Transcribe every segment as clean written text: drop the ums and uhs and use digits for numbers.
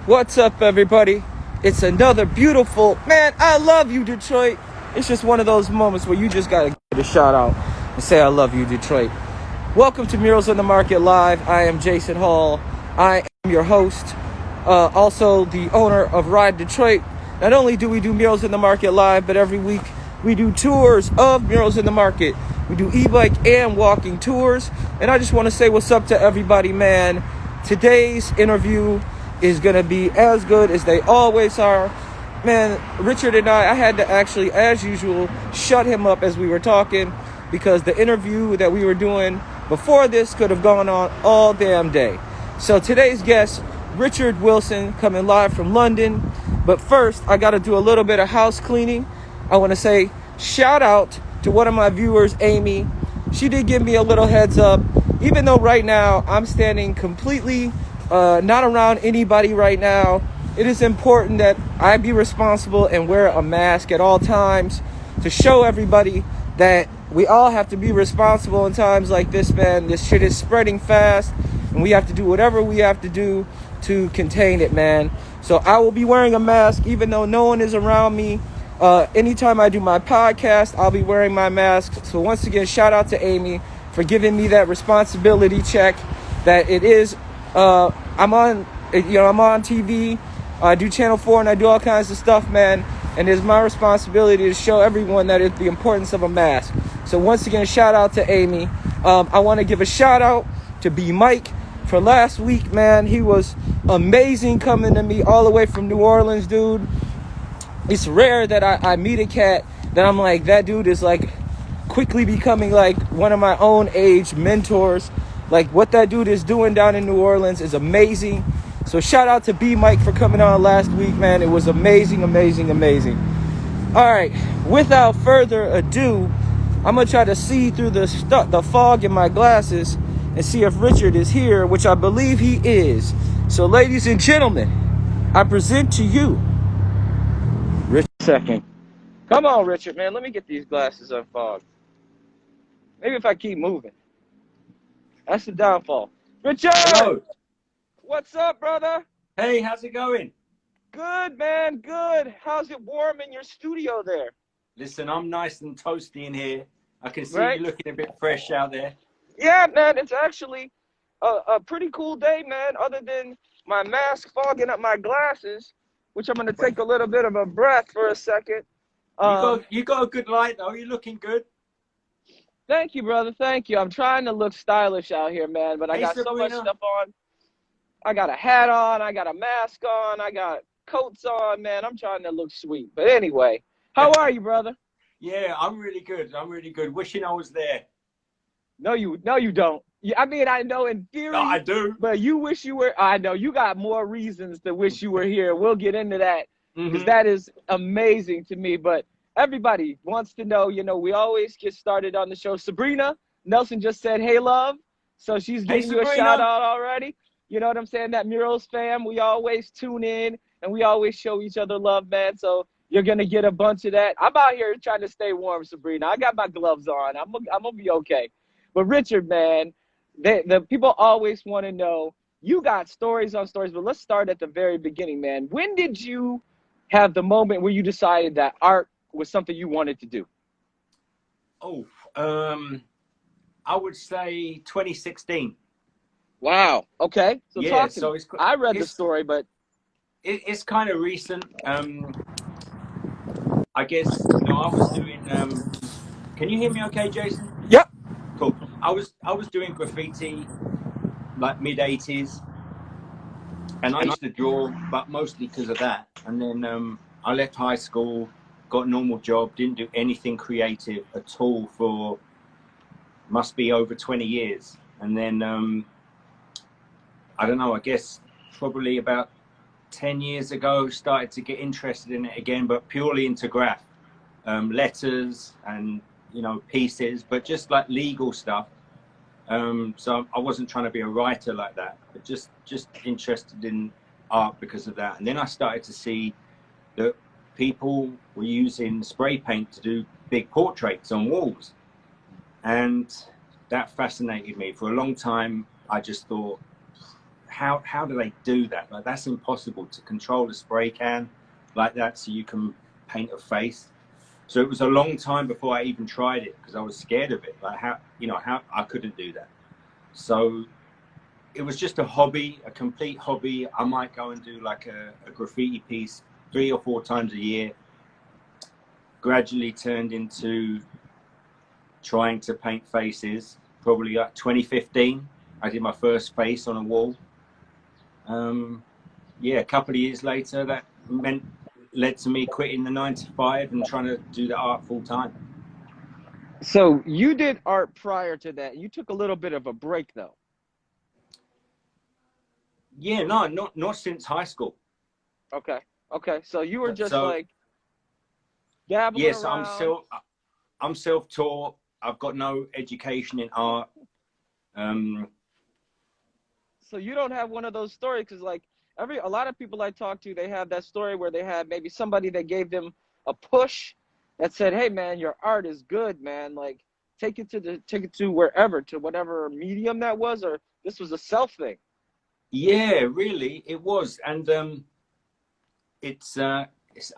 What's up, everybody? It's another beautiful, man, I love you, Detroit. It's just one of those moments where you just gotta give it a shout out and say I love you, Detroit. Welcome to Murals in the Market Live. I am Jason Hall. I am your host, also the owner of Ride Detroit. Not only do we do Murals in the Market Live, but every week we do tours of Murals in the Market. We do e-bike and walking tours. And I just want to say what's up to everybody, man. Today's interview is going to be as good as they always are. Man, Richard and I had to actually, as usual, shut him up as we were talking because the interview that we were doing before this could have gone on all damn day. So today's guest, Richard Wilson, coming live from London. But first, I got to do a little bit of house cleaning. I want to say shout out to one of my viewers, Amy. She did give me a little heads up. Even though right now I'm standing completely not around anybody right now, it is important that I be responsible and wear a mask at all times to show everybody that we all have to be responsible in times like this, man. This shit is spreading fast and we have to do whatever we have to do to contain it, man. So I will be wearing a mask even though no one is around me. Anytime I do my podcast, I'll be wearing my mask. So once again, shout out to Amy for giving me that responsibility check that it is. I'm on TV. I do Channel 4 and I do all kinds of stuff, man. And it's my responsibility to show everyone that it's the importance of a mask. So once again, shout out to Amy. I want to give a shout out to B Mike for last week, man. He was amazing coming to me all the way from New Orleans, dude. It's rare that I meet a cat that I'm like, that dude is like quickly becoming like one of my own age mentors. Like what that dude is doing down in New Orleans is amazing. So shout out to B Mike for coming on last week, man. It was amazing, amazing, amazing. All right, without further ado, I'm gonna try to see through the fog in my glasses and see if Richard is here, which I believe he is. So ladies and gentlemen, I present to you Richard. Second. Come on, Richard, man. Let me get these glasses unfogged. Maybe if I keep moving. That's the downfall. Richard! Hello. What's up, brother? Hey, how's it going? Good, man, good. How's it warm in your studio there? Listen, I'm nice and toasty in here. I can see Right? you looking a bit fresh out there. Yeah, man, it's actually a pretty cool day, man, other than my mask fogging up my glasses, which I'm going to take a little bit of a breath for a second. You got a good light, though. You're looking good. Thank you, brother. Thank you. I'm trying to look stylish out here, man, but I got Sabrina. so much stuff on. I got a hat on. I got a mask on. I got coats on, man. I'm trying to look sweet. But anyway, how are you, brother? Yeah, I'm really good. I'm really good. Wishing I was there. No, you don't. I mean, I know in theory. No, I do. But you wish you were. I know you got more reasons to wish you were here. We'll get into that because that is amazing to me. But everybody wants to know, we always get started on the show. Sabrina Nelson just said, hey, love. So she's giving you a shout out already. You know what I'm saying? That Murals fam, we always tune in and we always show each other love, man. So you're going to get a bunch of that. I'm out here trying to stay warm, Sabrina. I got my gloves on. I'm going to be okay. But Richard, man, the people always want to know, you got stories on stories, but let's start at the very beginning, man. When did you have the moment where you decided that art was something you wanted to do? Oh, I would say 2016. Wow. Okay. So yeah, talk to so me. I read the story, but it's kind of recent. I guess I was doing. Can you hear me? Okay, Jason? Yep. Cool. I was doing graffiti like mid 80s, and I used to draw, but mostly because of that. And then I left high school, got a normal job, didn't do anything creative at all for must be over 20 years. And then I don't know, I guess probably about 10 years ago, started to get interested in it again, but purely into graph, letters and, pieces, but just like legal stuff. So I wasn't trying to be a writer like that, but just interested in art because of that. And then I started to see that people were using spray paint to do big portraits on walls. And that fascinated me. For a long time, I just thought, how do they do that? Like, that's impossible to control a spray can like that so you can paint a face. So it was a long time before I even tried it because I was scared of it. Like, how I couldn't do that. So it was just a hobby, a complete hobby. I might go and do like a graffiti piece 3 or 4 times a year. Gradually turned into trying to paint faces. Probably like 2015, I did my first face on a wall. Yeah, a couple of years later, that led to me quitting the 9 to 5 and trying to do the art full time. So you did art prior to that. You took a little bit of a break though. Yeah, no, not since high school. Okay. Okay. So you were just So like dabbling yes, around. I'm self-taught. I've got no education in art. So you don't have one of those stories because like a lot of people I talk to, they have that story where they had maybe somebody that gave them a push that said, "Hey man, your art is good, man. Like take it to wherever, to whatever medium that was, or this was a self thing." Yeah, really, it was, and it's I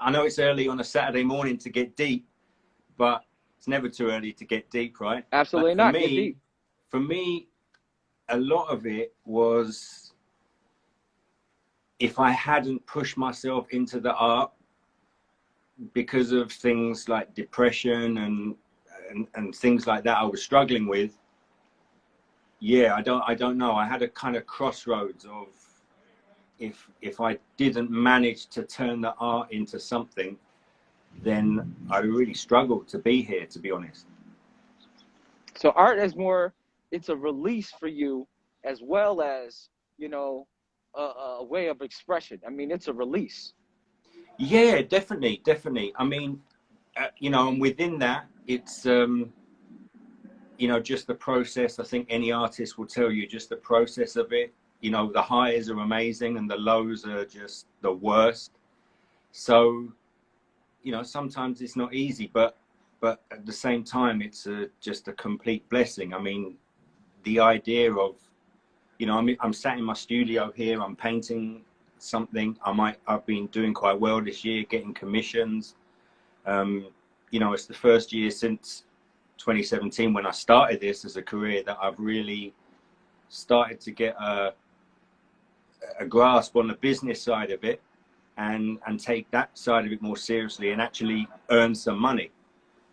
know it's early on a Saturday morning to get deep, but it's never too early to get deep, right? Absolutely But not. Get deep. for me, a lot of it was if I hadn't pushed myself into the art because of things like depression and things like that I was struggling with. Yeah, I don't know. I had a kind of crossroads of if I didn't manage to turn the art into something, then I really struggled to be here, to be honest. So art is more, it's a release for you as well as, you know, a way of expression. I mean, it's a release. Yeah, definitely, definitely. I mean, and within that, it's just the process. I think any artist will tell you just the process of it. The highs are amazing and the lows are just the worst. So, sometimes it's not easy, but at the same time, it's just a complete blessing. I mean, the idea of, I'm sat in my studio here, I'm painting something. I've been doing quite well this year, getting commissions. It's the first year since 2017 when I started this as a career that I've really started to get a grasp on the business side of it and take that side of it more seriously and actually earn some money.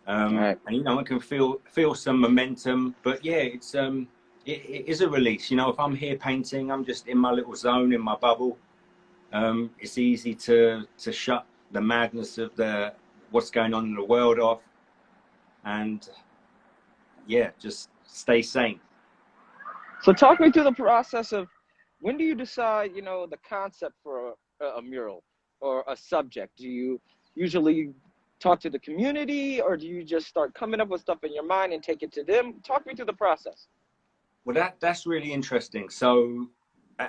Right. And I can feel some momentum, but yeah, it is a release. If I'm here painting, I'm just in my little zone, in my bubble. It's easy to shut the madness of what's going on in the world off, and yeah, just stay sane. So talk me through the process of when do you decide, the concept for a mural or a subject? Do you usually talk to the community or do you just start coming up with stuff in your mind and take it to them? Talk me through the process. Well, that's really interesting. So,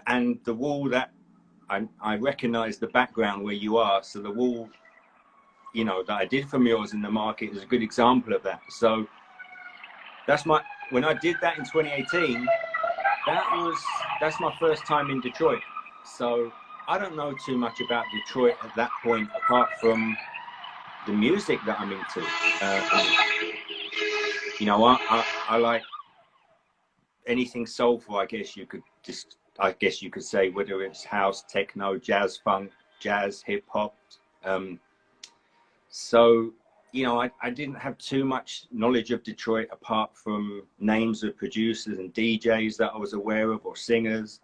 and the wall that I recognize the background where you are. So the wall, that I did for murals in the market is a good example of that. So when I did that in 2018, that's my first time in Detroit. So I don't know too much about Detroit at that point, apart from the music that I'm into. I like anything soulful. I guess you could say, whether it's house, techno, jazz, funk, jazz, hip hop. So I didn't have too much knowledge of Detroit apart from names of producers and DJs that I was aware of, or singers.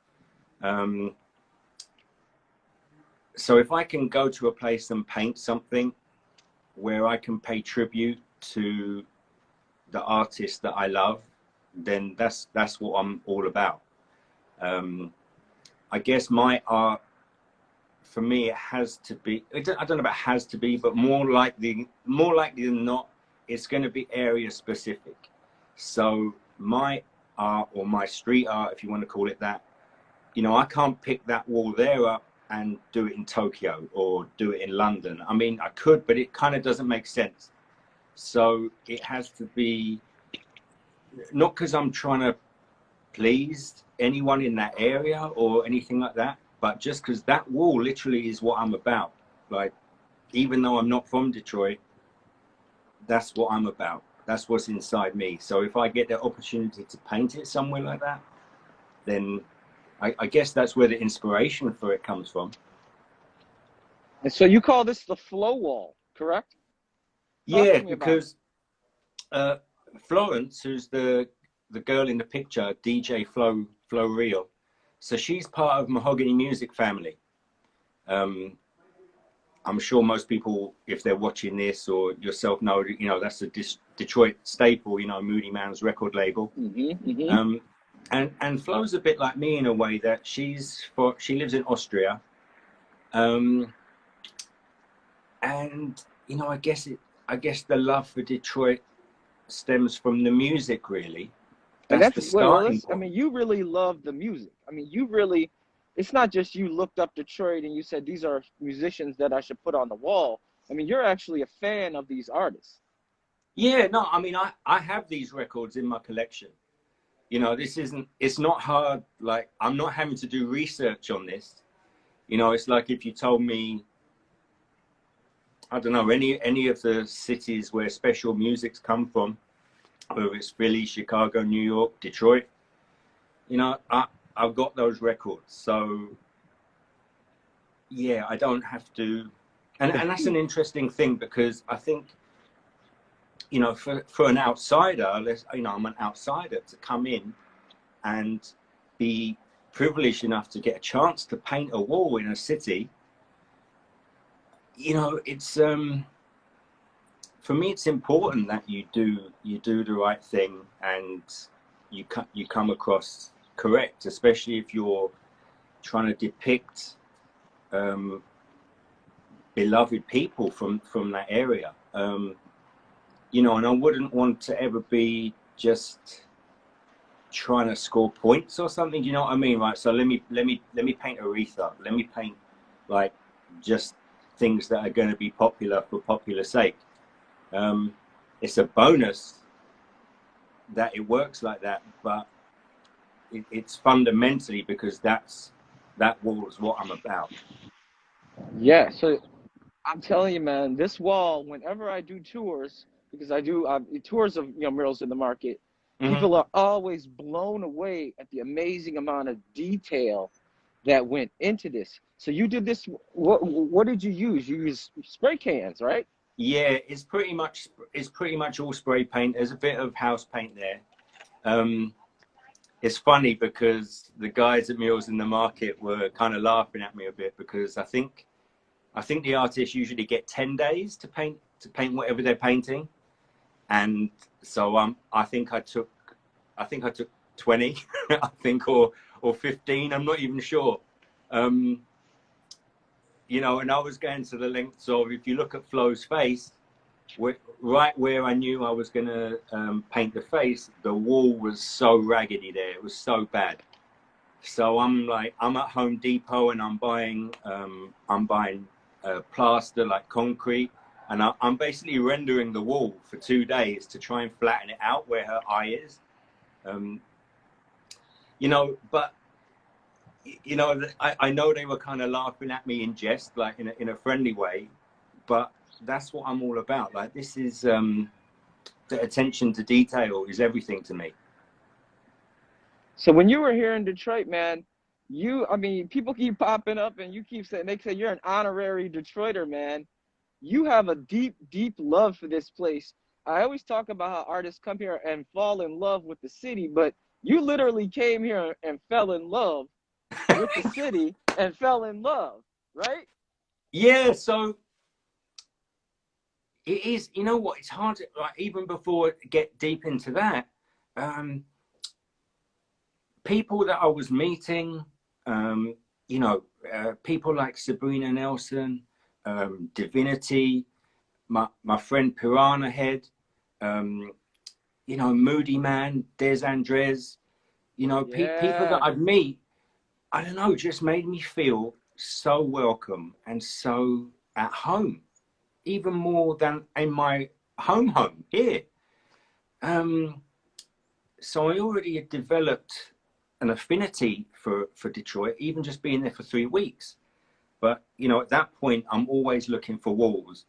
So if I can go to a place and paint something where I can pay tribute to the artist that I love, then that's what I'm all about. I guess my art, for me, it has to be, I don't know about has to be, but more likely than not, it's going to be area specific. So my art, or my street art, if you want to call it that, I can't pick that wall there up and do it in Tokyo or do it in London. I mean, I could, but it kind of doesn't make sense. So it has to be, not because I'm trying to please anyone in that area or anything like that, but just because that wall literally is what I'm about. Like, even though I'm not from Detroit, that's what I'm about. That's what's inside me. So if I get the opportunity to paint it somewhere like that, then I guess that's where the inspiration for it comes from. And so you call this the flow wall, correct? Talk Yeah, to me about it. because Florence, who's the girl in the picture, DJ Flo Real, so she's part of Mahogany Music family. I'm sure most people, if they're watching this or yourself, know, you know, that's a Detroit staple, you know, Moody Man's record label. And Flo's a bit like me in a way that she lives in Austria. And, you know, I guess the love for Detroit stems from the music, really. And That's that's, the well, starting I point. mean, you really love the music. I mean, you really, it's not just you looked up Detroit and you said, these are musicians that I should put on the wall. I mean, you're actually a fan of these artists. Yeah, no, I mean, I have these records in my collection. You know, it's not hard. Like, I'm not having to do research on this. You know, it's like if you told me, I don't know, any of the cities where special music's come from, whether it's Philly, Chicago, New York, Detroit, you know, I've got those records. So, yeah, I don't have to. And that's an interesting thing, because I think, you know, for an outsider, you know, I'm an outsider to come in and be privileged enough to get a chance to paint a wall in a city. You know, it's for me, it's important that you do the right thing and you come across correct, especially if you're trying to depict beloved people from that area. You know, and I wouldn't want to ever be just trying to score points or something. You know what I mean, right? So let me paint Aretha. Let me paint like just things that are going to be popular for popular sake. It's a bonus that it works like that, but it's fundamentally because that wall is what I'm about. Yeah. So I'm telling you, man, this wall, whenever I do tours, because I do tours of, you know, murals in the market, Mm-hmm. people are always blown away at the amazing amount of detail that went into this. So you did this. What did you use? You used spray cans, right? Yeah, it's pretty much all spray paint. There's a bit of house paint there. It's funny because the guys at Murals in the Market were kind of laughing at me a bit, because I think the artists usually get 10 days to paint whatever they're painting, and so I think I took 20, I think, or 15. I'm not even sure. You know, and I was going to the lengths of, if you look at Flo's face, right where I knew I was going to paint the face, the wall was so raggedy there. It was so bad. So I'm at Home Depot and I'm buying plaster, like concrete, and I'm basically rendering the wall for 2 days to try and flatten it out where her eye is. You know, but you know, I know they were kind of laughing at me in jest, like in a friendly way, but that's what I'm all about. Like, this is the attention to detail is everything to me. So when you were here in Detroit, man, I mean, people keep popping up and you keep saying, they say you're an honorary Detroiter, man. You have a deep, deep love for this place. I always talk about how artists come here and fall in love with the city, but you literally came here and fell in love with the city and fell in love, right? Yeah, so it is. You know what? It's hard to, like, even before I get deep into that. People that I was meeting, you know, people like Sabrina Nelson, Divinity, my friend Piranha Head, you know, Moody Man, Des Andres, you know, people that Yeah. I'd meet, I don't know, just made me feel so welcome and so at home, even more than in my home here. So I already had developed an affinity for Detroit, even just being there for 3 weeks. But, you know, at that point, I'm always looking for walls.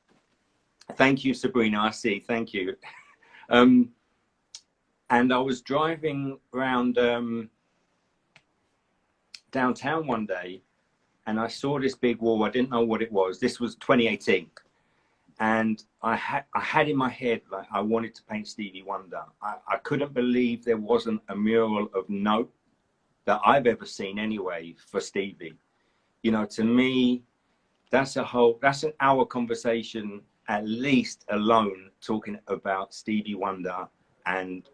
Thank you, Sabrina. I see. Thank you. And I was driving around downtown one day, and I saw this big wall. I didn't know what it was. This was 2018. And I had in my head, like, I wanted to paint Stevie Wonder. I couldn't believe there wasn't a mural of note that I've ever seen anyway for Stevie. You know, to me, that's an hour conversation at least alone, talking about Stevie Wonder and,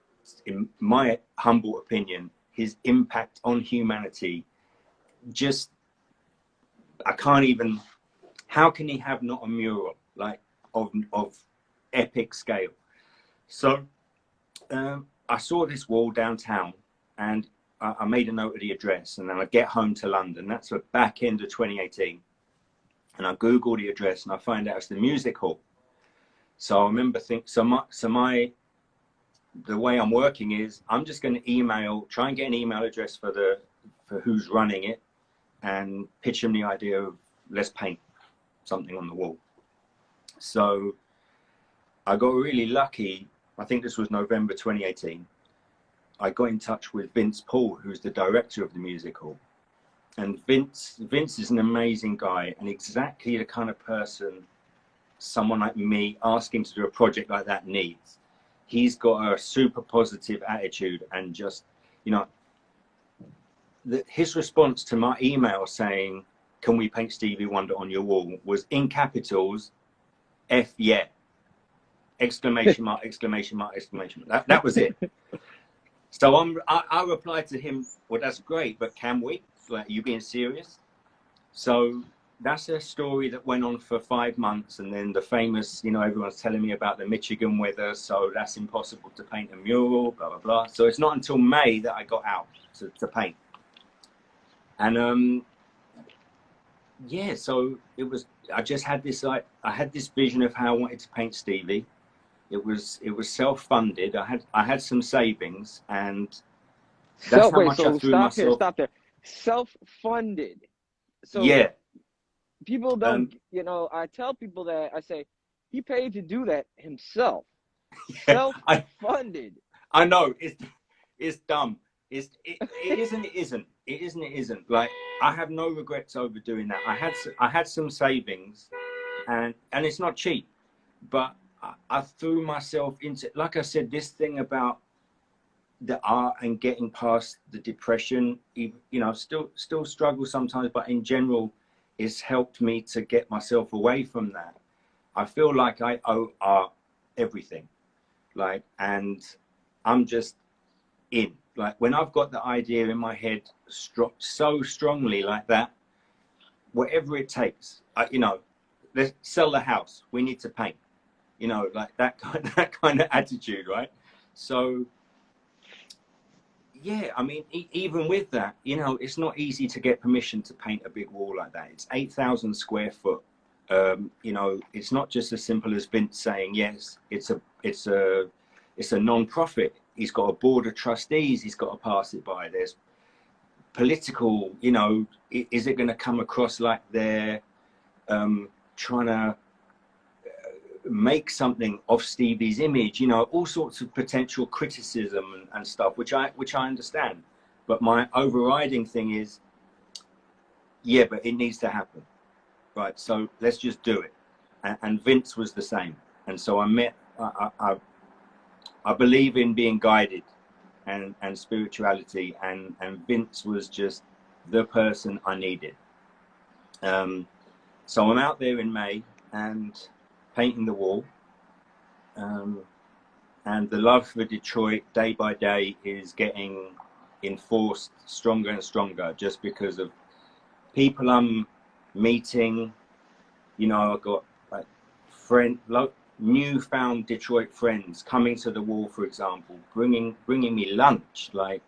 in my humble opinion, his impact on humanity. Just, I can't even, how can he have not a mural like of epic scale? So I saw this wall downtown, and I made a note of the address, and then I get home to London. That's the back end of 2018. And I Google the address, and I find out it's the music hall. So I remember the way I'm working is I'm just going to try and get an email address for who's running it, and pitch them the idea of, let's paint something on the wall. So I got really lucky. I think this was November 2018. I got in touch with Vince Paul, who's the director of the music hall. And Vince is an amazing guy, and exactly the kind of person someone like me asking to do a project like that needs. He's got a super positive attitude, and just, you know, his response to my email saying, can we paint Stevie Wonder on your wall, was in capitals, F yeah, exclamation mark, exclamation mark, exclamation mark. That was it. So I replied to him, well, that's great, but can we? Like, are you being serious? So that's a story that went on for 5 months. And then the famous, you know, everyone's telling me about the Michigan weather, so that's impossible to paint a mural, blah, blah, blah. So it's not until May that I got out to paint. And yeah, so it was, I just had this, I had this vision of how I wanted to paint Stevie. It was self-funded. I had some savings, and that's how much I threw myself. Stop there. Self-funded. So yeah, people don't, you know, I tell people that, I say, he paid to do that himself. Self-funded. I know, it's dumb. It isn't. It isn't. It isn't. It isn't. Like, I have no regrets over doing that. I had some savings, and it's not cheap, but I threw myself into, like I said, this thing about the art and getting past the depression. You know, still struggle sometimes, but in general, it's helped me to get myself away from that. I feel like I owe art everything, like, and I'm just in. Like, when I've got the idea in my head so strongly like that, whatever it takes, you know, let's sell the house, we need to paint, you know, like that kind of attitude, right? So yeah, I mean, even with that, you know, it's not easy to get permission to paint a big wall like that. It's 8,000 square foot. You know, it's not just as simple as Vince saying, yes, it's a non-profit. He's got a board of trustees. He's got to pass it by. There's political, you know, is it going to come across like they're trying to make something of Stevie's image? You know, all sorts of potential criticism and stuff, which I understand. But my overriding thing is, yeah, but it needs to happen, right? So let's just do it. And Vince was the same. And so I believe in being guided and spirituality, and Vince was just the person I needed. So I'm out there in May and painting the wall, and the love for Detroit day by day is getting enforced stronger and stronger, just because of people I'm meeting. You know, I've got like newfound Detroit friends coming to the wall, for example, bringing me lunch, like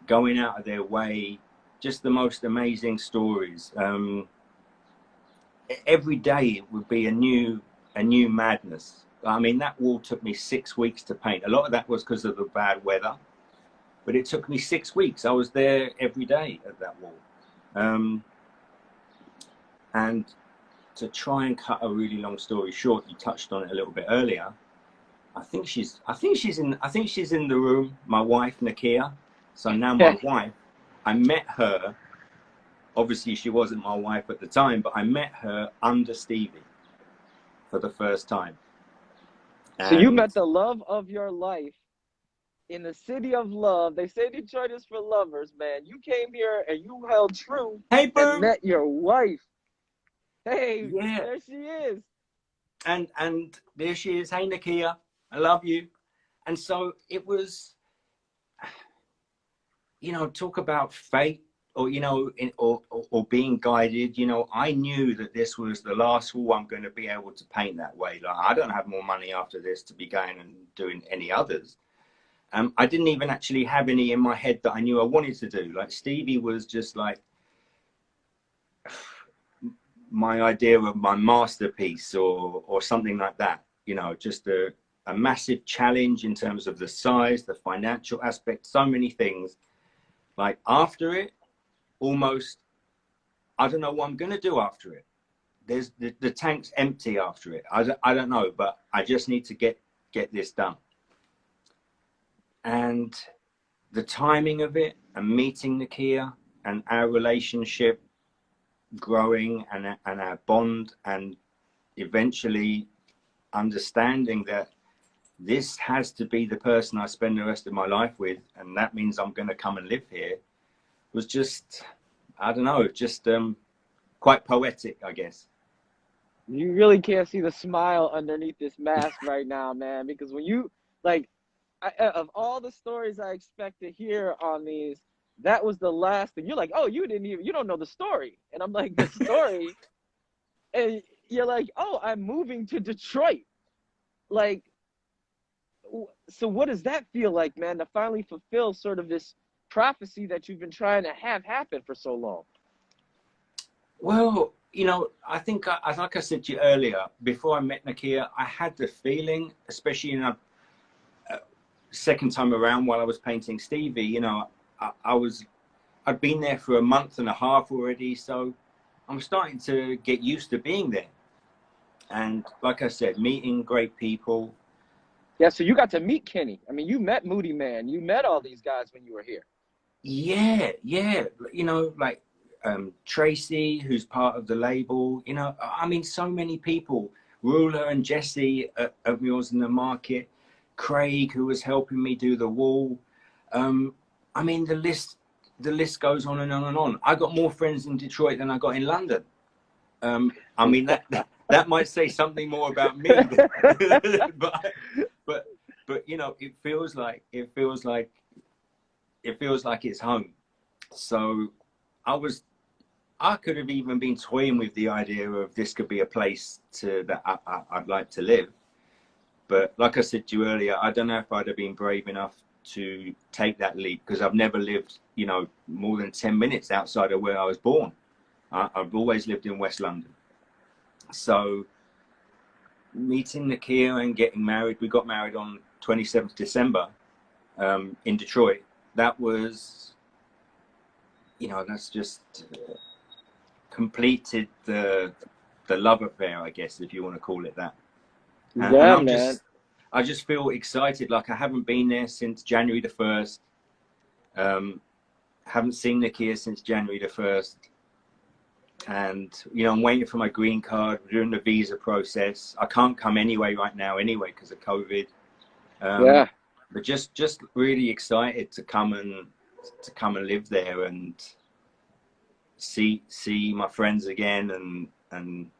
going out of their way, just the most amazing stories. Every day it would be a new madness. I mean, that wall took me 6 weeks to paint. A lot of that was because of the bad weather. but it took me 6 weeks. I was there every day at that wall. And to try and cut a really long story short, you touched on it a little bit earlier. I think she's in the room, my wife, Nakia. So now my wife, I met her, obviously she wasn't my wife at the time, but I met her under Stevie for the first time. So you met the love of your life in the city of love. They say Detroit is for lovers, man. You came here and you held true Hey, and boo! met your wife. Hey, Yeah. there she is. And there she is. Hey, Nakia, I love you. And so it was, you know, talk about fate, or, you know, or being guided. You know, I knew that this was the last wall I'm going to be able to paint that way. Like, I don't have more money after this to be going and doing any others. I didn't even actually have any in my head that I knew I wanted to do. Like, Stevie was just like my idea of my masterpiece, or something like that. You know, just a massive challenge in terms of the size, the financial aspect, so many things. Like, after it, almost, I don't know what I'm going to do after it. There's the tank's empty after it. I don't know, but I just need to get this done. And the timing of it, and meeting Nakia, and our relationship growing, and our bond, and eventually understanding that this has to be the person I spend the rest of my life with, and that means I'm going to come and live here, was just, I don't know, just quite poetic, I guess. You really can't see the smile underneath this mask right now, man, because when you, like, of all the stories I expect to hear on these, that was the last thing. You're like, oh, you don't know the story. And I'm like, the story? And you're like, oh, I'm moving to Detroit. Like, so what does that feel like, man, to finally fulfill sort of this prophecy that you've been trying to have happen for so long? Well, you know, I think, like I said to you earlier, before I met Nakia, I had the feeling, especially in a second time around while I was painting Stevie, you know, I'd been there for a month and a half already, so I'm starting to get used to being there. And like I said, meeting great people. Yeah, so you got to meet Kenny. I mean, you met Moody Man. You met all these guys when you were here. Yeah. You know, like Tracy, who's part of the label. You know, I mean, so many people. Ruler and Jesse at Mules in the Market. Craig, who was helping me do the wall. I mean, the list goes on and on and on. I got more friends in Detroit than I got in London. I mean, that might say something more about me, but you know, it feels like it's home. So I could have even been toying with the idea of this could be a place that I'd like to live. But like I said to you earlier, I don't know if I'd have been brave enough to take that leap, because I've never lived, you know, more than 10 minutes outside of where I was born. I've always lived in West London. So meeting Nakia and getting married, we got married on 27th December in Detroit. That was, you know, that's just completed the love affair, I guess, if you want to call it that. Yeah, man. I just feel excited. Like, I haven't been there since January the 1st. Haven't seen Nakia since January the 1st. And, you know, I'm waiting for my green card, doing the visa process. I can't come anyway right now anyway because of COVID. Yeah. But just really excited to come and live there and see my friends again, and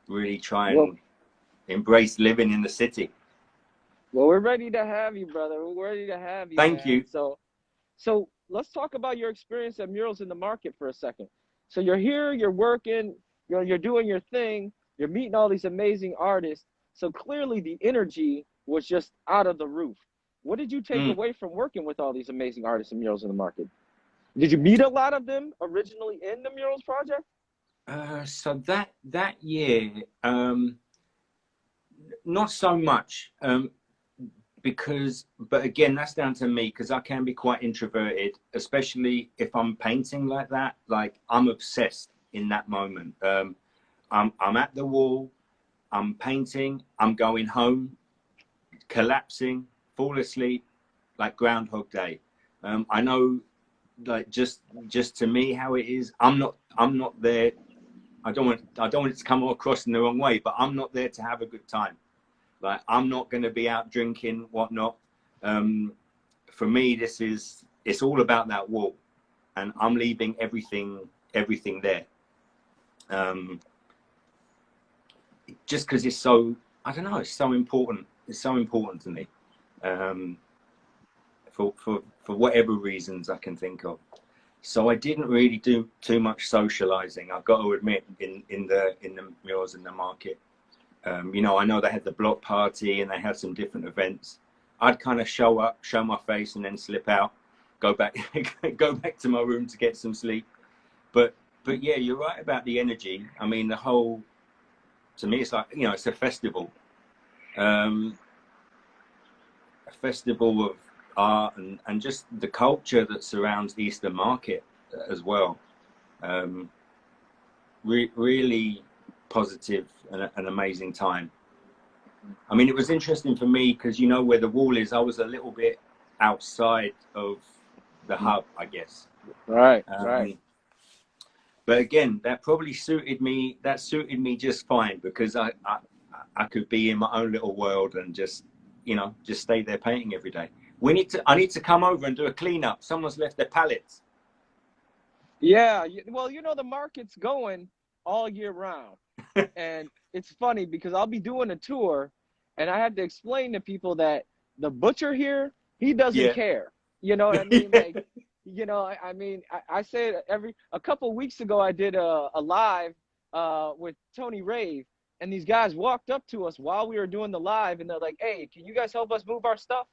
really try and embrace living in the city. Well, we're ready to have you, brother. We're ready to have you. Thank man. you. So let's talk about your experience at Murals in the Market for a second. So you're here, you're working, you're doing your thing, you're meeting all these amazing artists. So clearly the energy was just out of the roof. What did you take away from working with all these amazing artists in Murals in the Market? Did you meet a lot of them originally in the Murals project? So that year, not so much. but again, that's down to me because I can be quite introverted, especially if I'm painting like that. Like I'm obsessed in that moment. I'm at the wall, I'm painting, I'm going home, collapsing, fall asleep, like Groundhog Day. I know, like just to me how it is. I'm not there. I don't want it to come across in the wrong way, but I'm not there to have a good time. Like I'm not going to be out drinking, whatnot. For me, it's all about that wall, and I'm leaving everything there. Just because it's so, I don't know, it's so important. It's so important to me, for whatever reasons I can think of. So I didn't really do too much socializing. I've got to admit, in the Murals in the Market. You know, I know they had the block party and they had some different events. I'd kind of show up, show my face, and then slip out, go back, go back to my room to get some sleep. But yeah, you're right about the energy. I mean, to me, it's like, you know, it's a festival, a festival of art and just the culture that surrounds the Eastern Market as well. Really positive and an amazing time. I mean, it was interesting for me because, you know, where the wall is, I was a little bit outside of the hub, I guess. Right. But again, that probably suited me. That suited me just fine because I could be in my own little world and just, you know, just stay there painting every day. I need to come over and do a cleanup. Someone's left their pallets. Yeah. Well, you know, the market's going all year round. And it's funny because I'll be doing a tour and I had to explain to people that the butcher here, he doesn't care. You know what I mean? Like, you know, I mean, I say it a couple of weeks ago, I did a live with Tony Rave, and these guys walked up to us while we were doing the live and they're like, hey, can you guys help us move our stuff?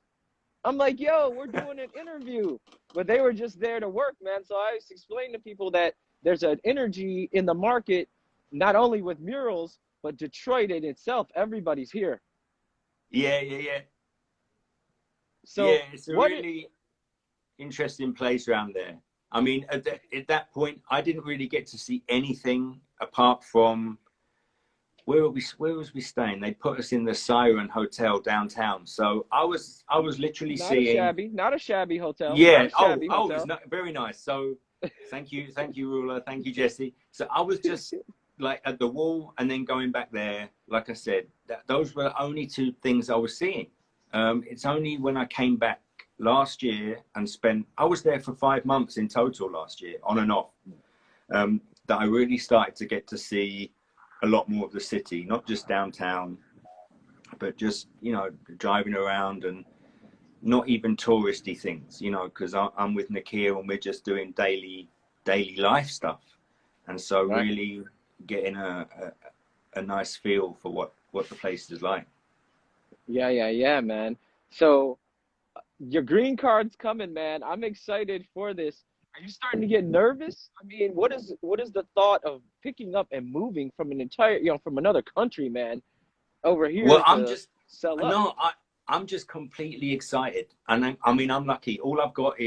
I'm like, yo, we're doing an interview. But they were just there to work, man. So I explained to people that there's an energy in the market, not only with murals, but Detroit in itself. Everybody's here. Yeah. So yeah, it's a really interesting place around there. I mean, at that point, I didn't really get to see anything apart from where was we staying? They put us in the Siren Hotel downtown. So I was literally seeing not a shabby hotel. Yeah. Hotel. It's not very nice. So thank you, Rula. Thank you, Jesse. So I was just like at the wall and then going back there. Like I said, those were the only two things I was seeing. It's only when I came back last year and I was there for 5 months in total last year, on and off, that I really started to get to see a lot more of the city, not just downtown, but just, you know, driving around and not even touristy things, you know, because I'm with Nakia and we're just doing daily life stuff. And so really getting a nice feel for what the place is like. Yeah, man. So your green card's coming, man. I'm excited for this. Are you starting to get nervous? I mean, what is the thought of picking up and moving from from another country, man, over here? Well, I'm just completely excited. And I mean, I'm lucky. All I've got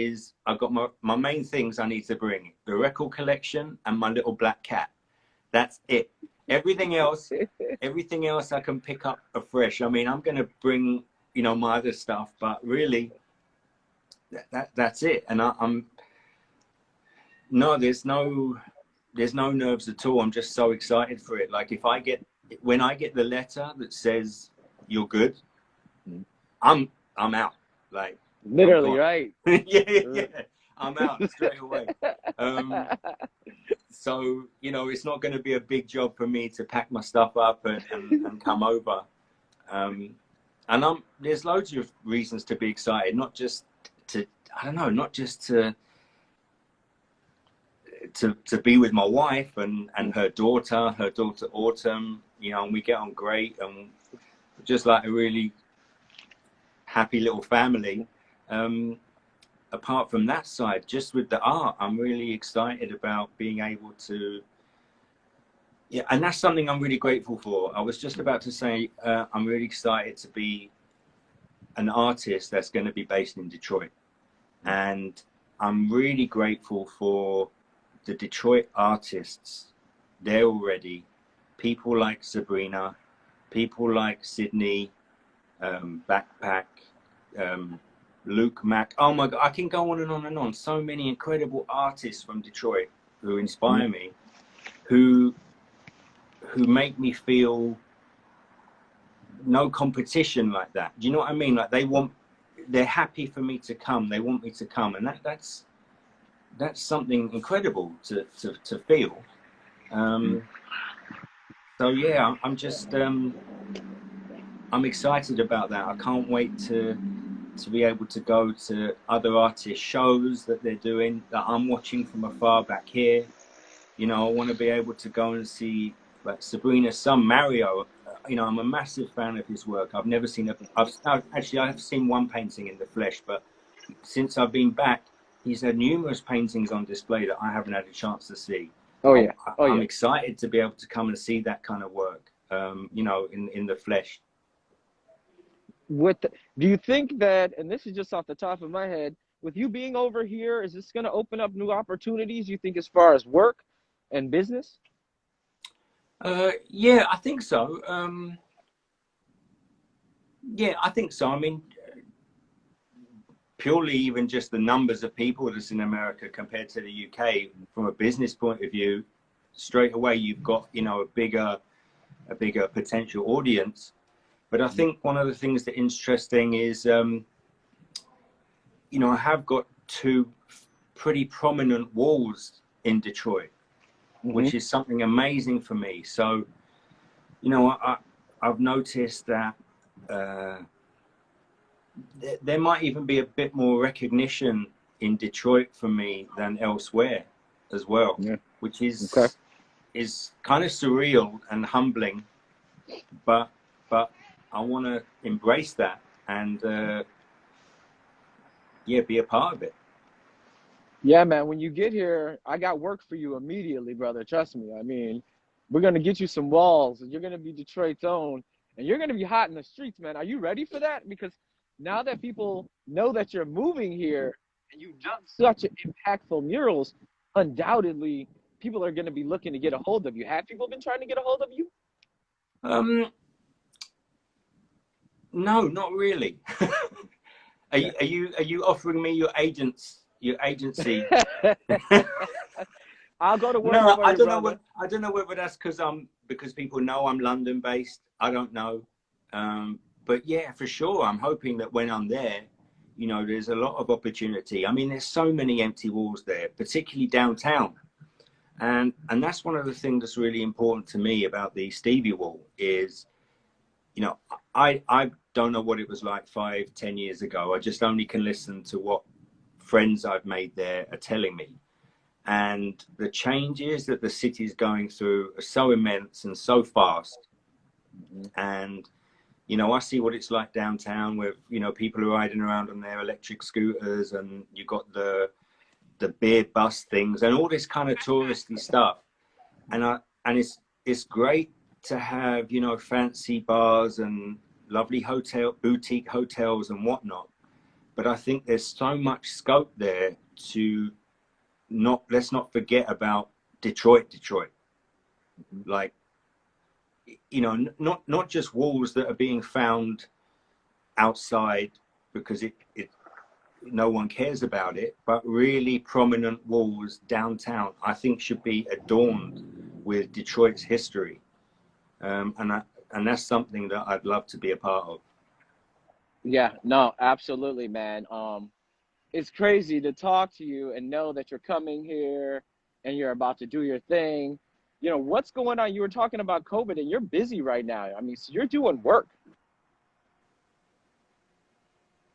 my main things I need to bring: the record collection and my little black cat. That's it. Everything else I can pick up afresh. I mean, I'm going to bring, you know, my other stuff, but really that's it. And there's no nerves at all. I'm just so excited for it. Like when I get the letter that says you're good, I'm out. Like literally, right? yeah. I'm out straight away. So, you know, it's not going to be a big job for me to pack my stuff up and come over. And there's loads of reasons to be excited, not just to be with my wife and her daughter Autumn, you know, and we get on great and just like a really happy little family. Apart from that side, just with the art, I'm really excited about being able to, and that's something I'm really grateful for. I was just about to say, I'm really excited to be an artist that's going to be based in Detroit. And I'm really grateful for the Detroit artists. They're already people like Sabrina, people like Sydney, Backpack, Luke Mack. Oh my God, I can go on and on and on. So many incredible artists from Detroit who inspire me, who make me feel no competition like that. Do you know what I mean? Like they're happy for me to come. They want me to come, and that's something incredible to feel. So yeah, I'm just I'm excited about that. I can't wait to be able to go to other artist shows that they're doing, that I'm watching from afar back here. You know, I want to be able to go and see like Sabrina's son Mario. You know, I'm a massive fan of his work. I've never seen actually I have seen one painting in the flesh, but since I've been back, he's had numerous paintings on display that I haven't had a chance to see. I'm excited to be able to come and see that kind of work, you know, in the flesh. Do you think that, and this is just off the top of my head, with you being over here, is this going to open up new opportunities, you think, as far as work and business? Yeah, I think so. Yeah, I think so. I mean, purely even just the numbers of people that's in America compared to the UK, from a business point of view, straight away you've got, you know, a bigger potential audience. But I think one of the things that's interesting is, you know, I have got two pretty prominent walls in Detroit, which is something amazing for me. So, you know, I've noticed that there might even be a bit more recognition in Detroit for me than elsewhere as well, which is kind of surreal and humbling, but I want to embrace that and yeah, be a part of it. Yeah, man, when you get here, I got work for you immediately, brother. Trust me. I mean, we're going to get you some walls, and you're going to be Detroit's own, and you're going to be hot in the streets, man. Are you ready for that? Because now that people know that you're moving here and you've done such impactful murals, undoubtedly people are going to be looking to get a hold of you. Have people been trying to get a hold of you? No, not really. Are you offering me your agency? I'll go to work. No, I don't know whether that's because people know I'm London based. I don't know. But yeah, for sure. I'm hoping that when I'm there, you know, there's a lot of opportunity. I mean, there's so many empty walls there, particularly downtown. And that's one of the things that's really important to me about the Stevie Wall is, you know, I don't know what it was like 5-10 years ago. I just only can listen to what friends I've made there are telling me. And the changes that the city's going through are so immense and so fast. And, you know, I see what it's like downtown with, you know, people are riding around on their electric scooters, and you got the beer bus things and all this kind of touristy stuff. And it's great to have, you know, fancy bars and lovely boutique hotels and whatnot. But I think there's so much scope there to let's not forget about Detroit. Like, you know, not just walls that are being found outside because no one cares about it, but really prominent walls downtown, I think should be adorned with Detroit's history. And that's something that I'd love to be a part of. Yeah, no, absolutely, man. It's crazy to talk to you and know that you're coming here and you're about to do your thing. You know, what's going on? You were talking about COVID and you're busy right now. I mean, so you're doing work.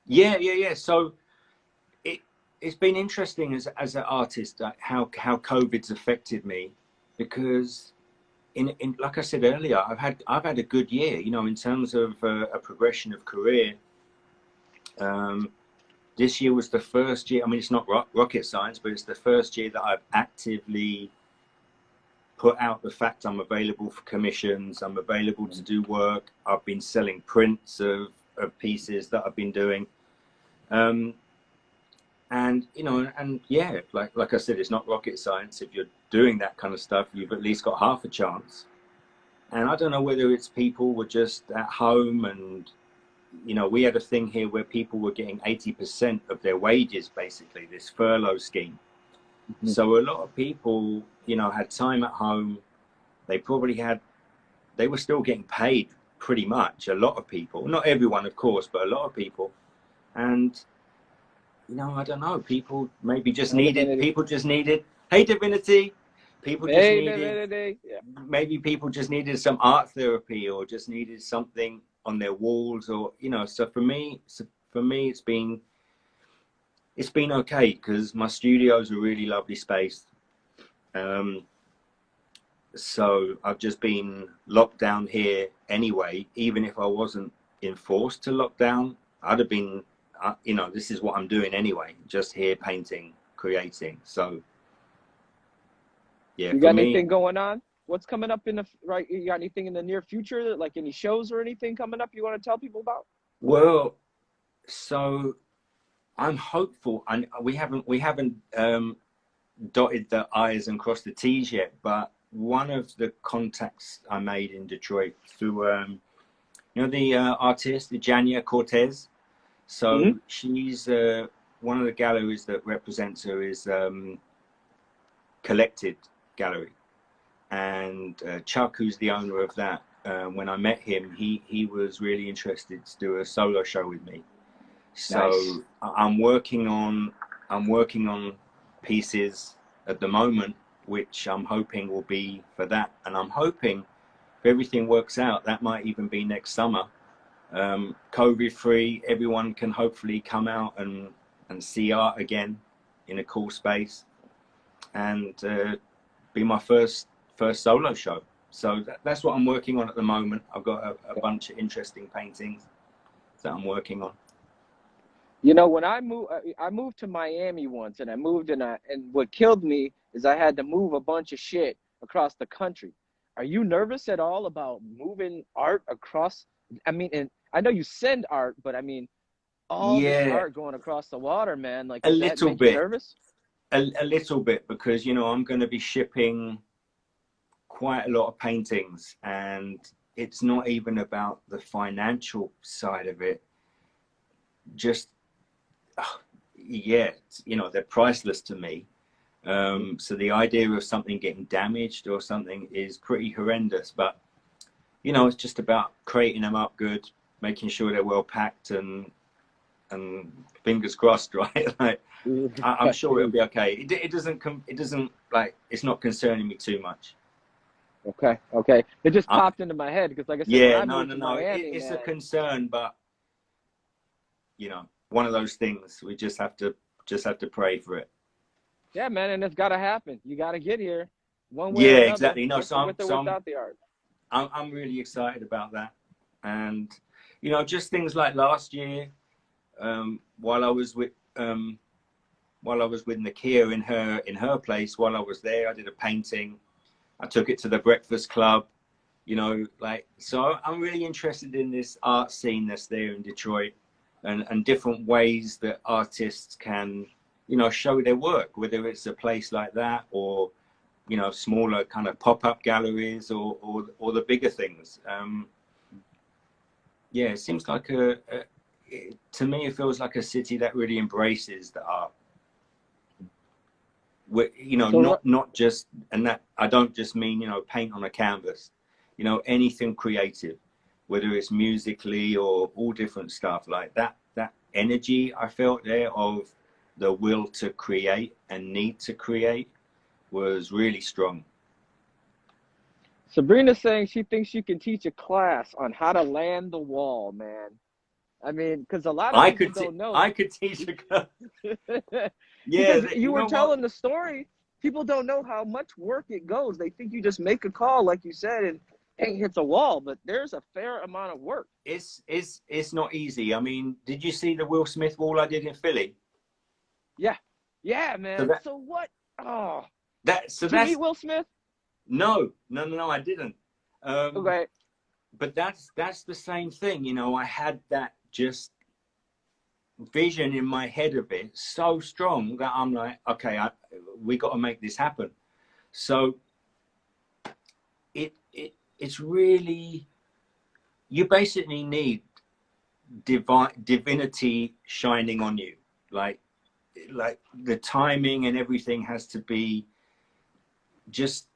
Yeah. So it's been interesting as an artist how COVID's affected me, because in like I said earlier, I've had a good year, you know, in terms of a progression of career. This year was the first year, I mean, it's not rocket science, but it's the first year that I've actively put out the fact I'm available for commissions, I'm available to do work. I've been selling prints of of pieces that I've been doing. And you know, and yeah, like I said, it's not rocket science. If you're doing that kind of stuff, you've at least got half a chance. And I don't know whether it's people were just at home, and you know, we had a thing here where people were getting 80% of their wages, basically, this furlough scheme. Mm-hmm. So a lot of people, you know, had time at home. They were still getting paid pretty much. A lot of people, not everyone, of course, but a lot of people. And you know, I don't know. People just needed. Hey, Divinity. Maybe people just needed some art therapy, or just needed something on their walls, or you know. So for me, it's been okay, because my studio is a really lovely space. So I've just been locked down here anyway. Even if I wasn't enforced to lock down, I'd have been. You know, this is what I'm doing anyway, just here painting, creating. So yeah. You got anything going on? What's coming up in the right? You got anything in the near future, like any shows or anything coming up you want to tell people about? Well, so I'm hopeful, and we haven't dotted the I's and crossed the T's yet, but one of the contacts I made in Detroit through you know, the artist, the Jania Cortez. So she's one of the galleries that represents her is Collected Gallery, and Chuck, who's the owner of that, when I met him, he was really interested to do a solo show with me. So nice. I'm working on pieces at the moment, which I'm hoping will be for that, and I'm hoping if everything works out, that might even be next summer. COVID free, everyone can hopefully come out and see art again in a cool space, and be my first solo show. So that's what I'm working on at the moment. I've got a bunch of interesting paintings that I'm working on. You know, when I moved to Miami once, and I moved and what killed me is I had to move a bunch of shit across the country. Are you nervous at all about moving art across? I mean, and I know you send art, but I mean, all this art going across the water, man. Like, a little bit nervous? A little bit, because you know, I'm going to be shipping quite a lot of paintings, and it's not even about the financial side of it. Just yeah, you know, they're priceless to me. So the idea of something getting damaged or something is pretty horrendous, but you know, it's just about creating them up good, making sure they're well packed, and fingers crossed, right? Like, I'm sure it'll be okay. It doesn't like, it's not concerning me too much. Okay. It just popped into my head because, like I said, yeah, no. Miami, it's a concern, but you know, one of those things. We just have to pray for it. Yeah, man, and it's got to happen. You got to get here one way or another. Exactly. No, without the art. I'm really excited about that, and you know, just things like last year, while I was with Nakia in her place, while I was there, I did a painting. I took it to the Breakfast Club, you know, like, so I'm really interested in this art scene that's there in Detroit, and different ways that artists can, you know, show their work, whether it's a place like that, or you know, smaller kind of pop-up galleries, or the bigger things. Yeah, it seems like to me, it feels like a city that really embraces the art. You know, so not just, and that I don't just mean, you know, paint on a canvas, you know, anything creative, whether it's musically or all different stuff like that. That energy I felt there of the will to create and need to create was really strong. Sabrina's saying she thinks she can teach a class on how to land the wall, man. I mean, because a lot of people don't know. I could teach a class. Yeah, because you were telling the story. People don't know how much work it goes. They think you just make a call, like you said, and hey, hits a wall. But there's a fair amount of work. It's not easy. I mean, did you see the Will Smith wall I did in Philly? Yeah, man. So what? Oh, did you meet Will Smith? No, I didn't. Okay. But that's the same thing. You know, I had that just vision in my head of it so strong that I'm like, okay, we got to make this happen. So it's really, you basically need divinity shining on you, like the timing and everything has to be just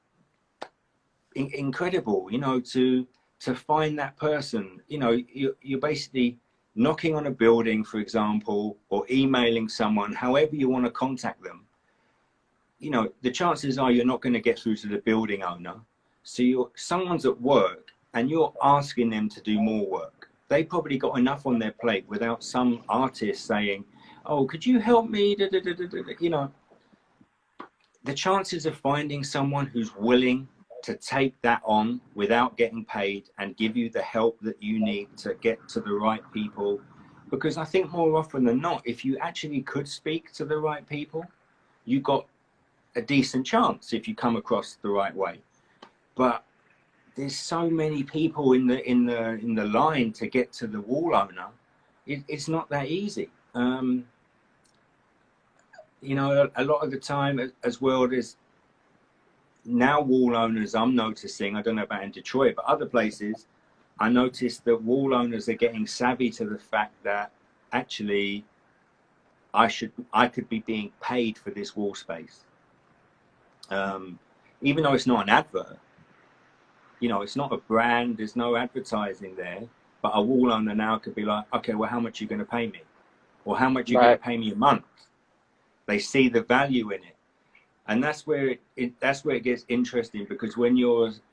incredible, you know, to find that person. You know, you're basically knocking on a building, for example, or emailing someone, however you want to contact them. You know, the chances are you're not going to get through to the building owner. So someone's at work and you're asking them to do more work. They probably got enough on their plate without some artist saying, oh, could you help me? You know, the chances of finding someone who's willing to take that on without getting paid and give you the help that you need to get to the right people. Because I think more often than not, if you actually could speak to the right people, you got a decent chance if you come across the right way. But there's so many people in the line to get to the wall owner. It's not that easy. You know, a lot of the time as well, there's now wall owners I'm noticing, I don't know about in Detroit, but other places, I noticed that wall owners are getting savvy to the fact that actually I could be being paid for this wall space. Even though it's not an advert, you know, it's not a brand, there's no advertising there, but a wall owner now could be like, okay, well, how much are you going to pay me? Or how much are you going to pay me a month? They see the value in it. And that's where that's where it gets interesting, because when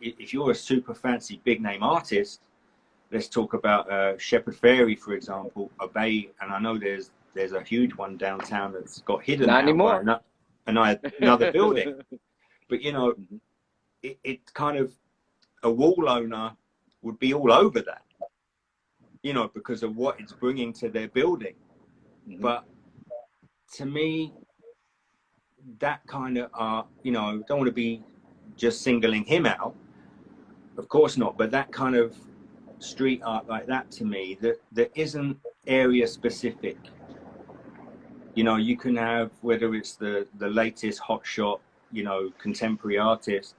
if you're a super fancy big name artist, let's talk about Shepherd Ferry, for example, a bay, and I know there's a huge one downtown that's got hidden Not now anymore. by another building. But you know, it kind of, a wall owner would be all over that, you know, because of what it's bringing to their building. But to me, that kind of you know, don't want to be just singling him out, of course not, but that kind of street art like that, to me, that isn't area specific. You know, you can have, whether it's the latest hotshot, you know, contemporary artist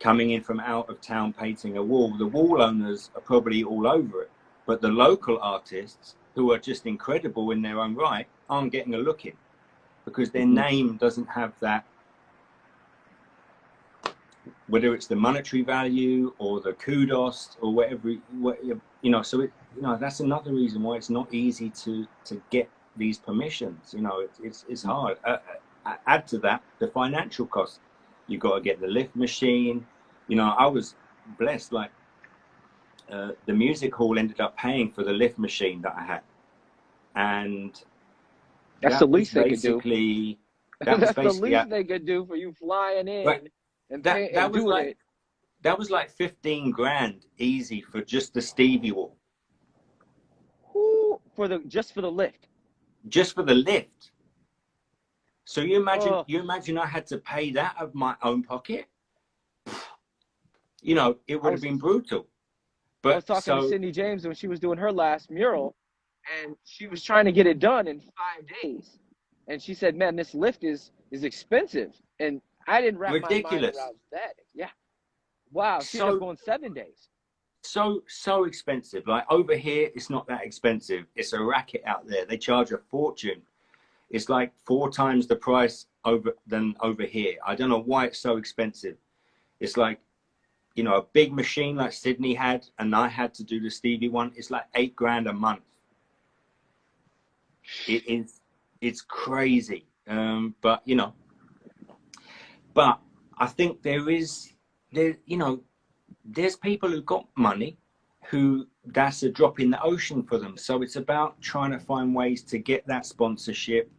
coming in from out of town painting a wall, the wall owners are probably all over it, but the local artists, who are just incredible in their own right, aren't getting a look in, because their name doesn't have that, whether it's the monetary value or the kudos or whatever, you know. So you know, that's another reason why it's not easy to get these permissions. You know, it's hard. Add to that the financial cost. You've got to get the lift machine. You know, I was blessed, like the music hall ended up paying for the lift machine that I had, and that's the least they could do. That's the least they could do for you flying in, right. And that was doing like it. That was like 15 grand easy for just the Stevie wall. Ooh, just for the lift. Just for the lift. So you imagine I had to pay that out of my own pocket. You know, it would have been brutal. But I was talking to Sydney James when she was doing her last mural, and she was trying to get it done in 5 days. And she said, man, this lift is expensive. And I didn't wrap my mind around that. Yeah. Wow. She ended up going 7 days. So expensive. Like over here, it's not that expensive. It's a racket out there. They charge a fortune. It's like 4 times the price than over here. I don't know why it's so expensive. It's like, you know, a big machine like Sydney had, and I had to do the Stevie one. It's like 8 grand a month. It's crazy. But you know, but I think you know, there's people who've got money who that's a drop in the ocean for them. So it's about trying to find ways to get that sponsorship,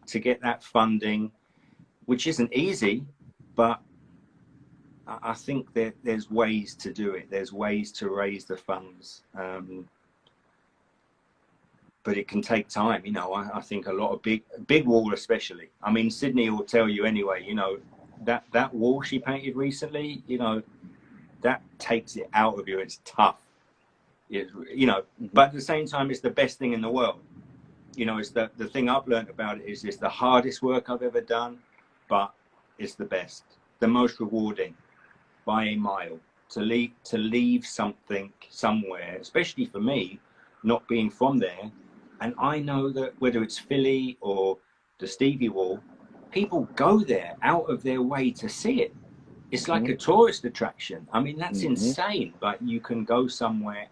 to get that funding, which isn't easy, but I think that there's ways to do it. There's ways to raise the funds. But it can take time, you know. I think a lot of big wall, especially. I mean, Sydney will tell you anyway, you know, that wall she painted recently, you know, that takes it out of you. It's tough. You know, but at the same time, it's the best thing in the world. You know, it's the thing I've learned about it is it's the hardest work I've ever done, but it's the best, the most rewarding by a mile. To leave something somewhere, especially for me, not being from there, and I know that whether it's Philly or the Stevie Wall, people go there out of their way to see it. It's like a tourist attraction. I mean, that's insane. Like you can go somewhere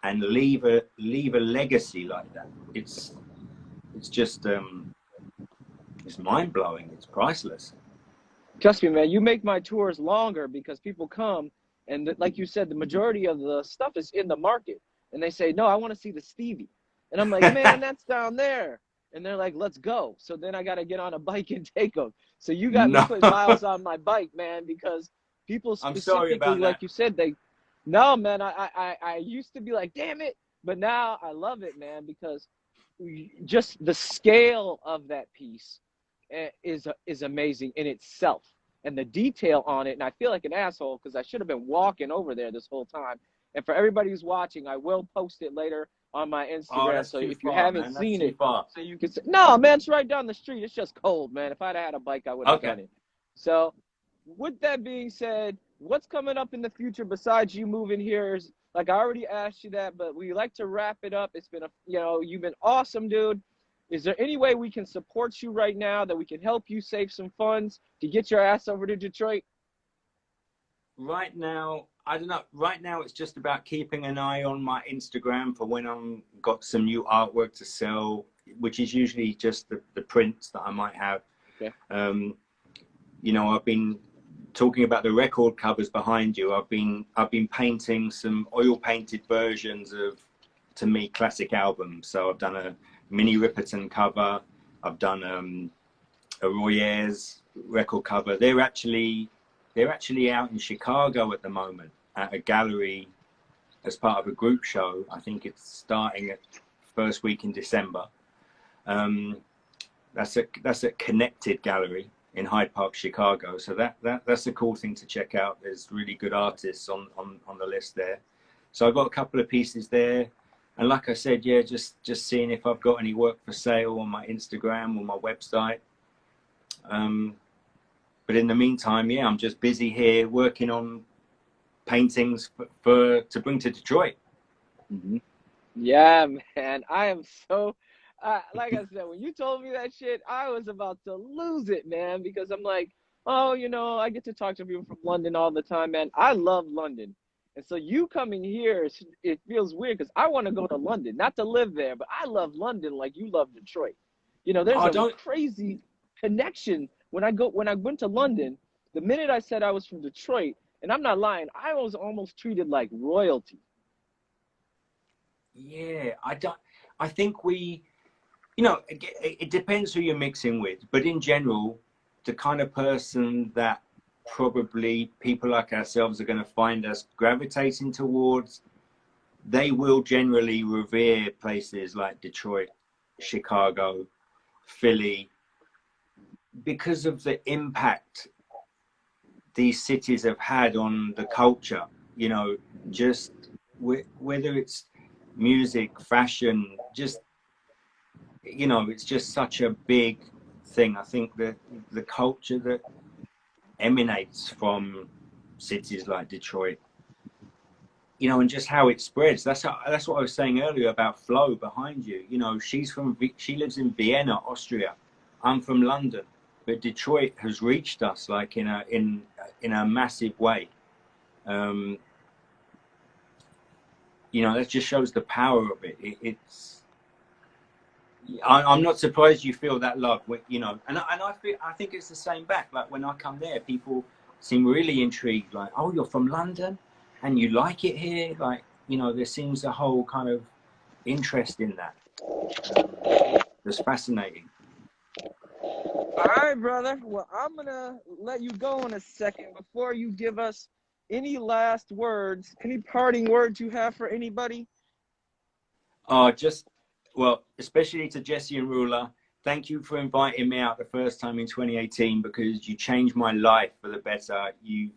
and leave a legacy like that. It's just it's mind blowing. It's priceless. Trust me, man. You make my tours longer because people come and like you said, the majority of the stuff is in the market, and they say, "No, I want to see the Stevie," and I'm like, "Man, that's down there." And they're like, "Let's go." So then I got to get on a bike and take them. So you got me putting miles on my bike, man, because people specifically, like you said, no, man, I used to be like, damn it. But now I love it, man, because just the scale of that piece is amazing in itself. And the detail on it, and I feel like an asshole because I should have been walking over there this whole time. And for everybody who's watching, I will post it later on my Instagram. So if you haven't seen it, so you can say, no, man, it's right down the street. It's just cold, man. If I'd had a bike, I would have done it. So with that being said, what's coming up in the future besides you moving here? Like I already asked you that, but we like to wrap it up. It's been you've been awesome, dude. Is there any way we can support you right now, that we can help you save some funds to get your ass over to Detroit? Right now, I don't know. Right now, it's just about keeping an eye on my Instagram for when I'm got some new artwork to sell, which is usually just the prints that I might have. Okay. You know, I've been talking about the record covers behind you. I've been painting some oil painted versions of, to me, classic albums. So I've done a Minnie Riperton cover. I've done a Roy Ayers record cover. They're actually out in Chicago at the moment at a gallery as part of a group show. I think it's starting at first week in December. That's a Connected Gallery in Hyde Park, Chicago. So that's a cool thing to check out. There's really good artists on the list there. So I've got a couple of pieces there. And like I said, yeah, just seeing if I've got any work for sale on my Instagram or my website. But in the meantime, yeah, I'm just busy here working on paintings to bring to Detroit. Yeah, man. I am so, like I said, when you told me that shit, I was about to lose it, man, because I'm like, oh, I get to talk to people from London all the time, man. I love London. And so you coming here, it feels weird because I want to go to London, not to live there, but I love London like you love Detroit. There's a crazy connection. When I went to London, the minute I said I was from Detroit, and I'm not lying, I was almost treated like royalty. Yeah, I think it depends who you're mixing with, but in general, the kind of person that probably people like ourselves are going to find us gravitating towards, they will generally revere places like Detroit, Chicago, Philly, because of the impact these cities have had on the culture. Just whether it's music, fashion, just it's just such a big thing. I think that the culture that emanates from cities like Detroit, and just how it spreads. That's what I was saying earlier about Flo behind you. She lives in Vienna, Austria. I'm from London, but Detroit has reached us like in a massive way. That just shows the power of it. I'm not surprised you feel that love, and I think it's the same back. Like when I come there, people seem really intrigued. Like, oh, you're from London, and you like it here. Like, there seems a whole kind of interest in that. That's fascinating. All right, brother. Well, I'm gonna let you go in a second. Before you give us any last words, any parting words you have for anybody? Well, especially to Jesse and Rula, thank you for inviting me out the first time in 2018, because you changed my life for the better. You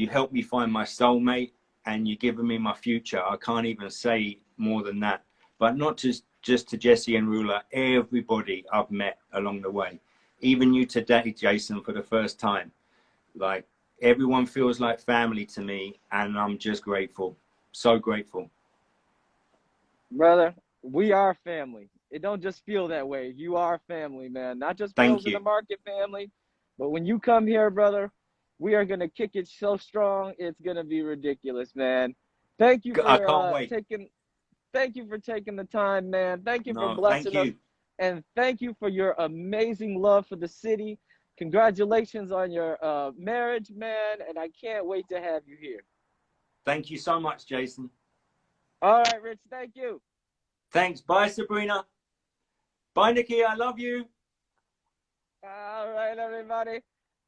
helped me find my soulmate. and you're giving me my future. I can't even say more than that. But not just to Jesse and Rula, everybody I've met along the way, even you today, Jason, for the first time. Like, everyone feels like family to me, and I'm just grateful. So grateful. Brother, we are family. It don't just feel that way. You are family, man. Not just Thank Meals in the you. Market family, but when you come here, brother, we are gonna kick it so strong, it's gonna be ridiculous, man. Thank you I for can't wait. thank you for taking the time, man. Thank you for No, thank blessing us, you. and thank you for your amazing love for the city. Congratulations on your marriage, man, and I can't wait to have you here. Thank you so much, Jason. All right, Rich, thank you. Thanks. Bye, Sabrina. Bye, Nikki. I love you. All right, everybody.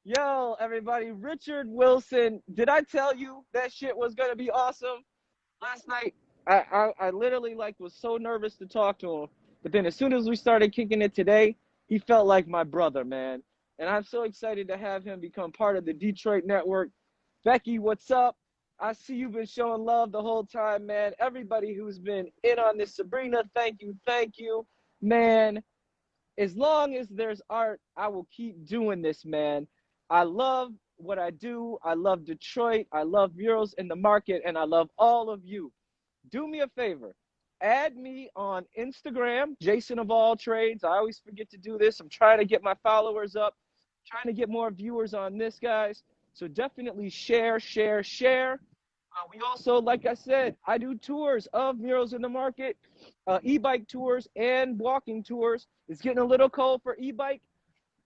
Yo, everybody, Richard Wilson. Did I tell you that shit was going to be awesome? Last night, I literally was so nervous to talk to him. But then as soon as we started kicking it today, he felt like my brother, man. And I'm so excited to have him become part of the Detroit network. Becky, what's up? I see you've been showing love the whole time, man. Everybody who's been in on this, Sabrina, thank you, man. As long as there's art, I will keep doing this, man. I love what I do. I love Detroit. I love Murals in the Market, and I love all of you. Do me a favor. Add me on Instagram, Jason of All Trades. I always forget to do this. I'm trying to get my followers up, trying to get more viewers on this, guys. So definitely share. We also, like I said, I do tours of Murals in the Market, e-bike tours and walking tours. It's getting a little cold for e-bike.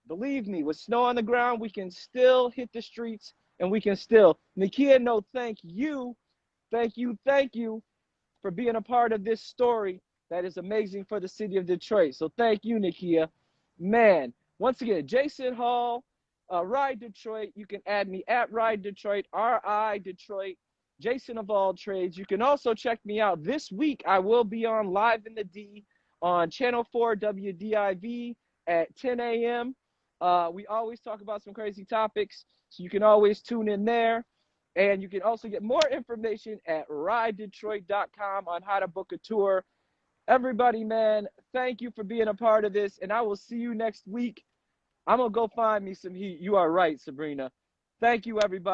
Believe me, with snow on the ground, we can still hit the streets, and we can still. Nakia, no, thank you for being a part of this story that is amazing for the city of Detroit. So thank you, Nakia. Man, once again, Jason Hall, Ride Detroit. You can add me at Ride Detroit, R-I Detroit. Jason of All Trades. You can also check me out this week. I will be on Live in the D on Channel 4 WDIV at 10 a.m. We always talk about some crazy topics, so you can always tune in there. And you can also get more information at ridedetroit.com on how to book a tour. Everybody, man, thank you for being a part of this, and I will see you next week. I'm going to go find me some heat. You are right, Sabrina. Thank you, everybody.